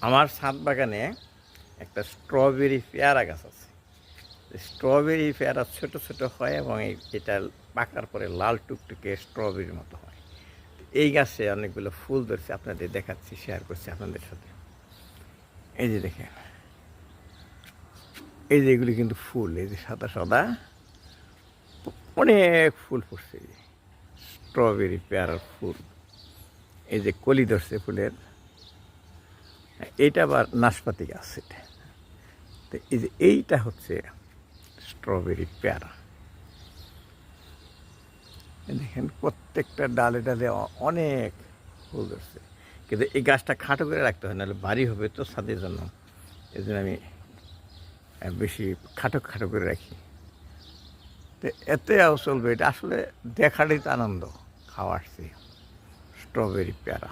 আমার ছাদ বাগানে একটা স্ট্রবেরি পেয়ারা গাছ আছে। স্ট্রবেরি পেয়ারা ছোট ছোট হয় এবং এটা পাকার পরে লাল টুকটুকে স্ট্রবেরির মতো হয়। এই গাছে অনেকগুলো ফুল ধরছে, আপনাদের দেখাচ্ছি, শেয়ার করছি আপনাদের সাথে। এই যে দেখেন, এই যে এগুলি কিন্তু ফুল, এই যে সাদা সাদা অনেক ফুল ফুটছে। এই যে স্ট্রবেরি পেয়ারার ফুল, এই যে কলি ধরছে ফুলের। এইটা আবার নাশপাতি গাছ। এটা তো এই যে এইটা হচ্ছে স্ট্রবেরি পেয়ারা। দেখেন প্রত্যেকটা ডালে ডালে অনেক ফুল ধরছে, কিন্তু এই গাছটা খাটো করে রাখতে হয়, নাহলে বাড়ি হবে তো ছাদের জন্য। এই জন্য আমি বেশি খাটো খাটো করে রাখি। তো এতে চলবে, এটা আসলে দেখারই তো আনন্দ, খাওয়ার চেয়ে স্ট্রবেরি পেয়ারা।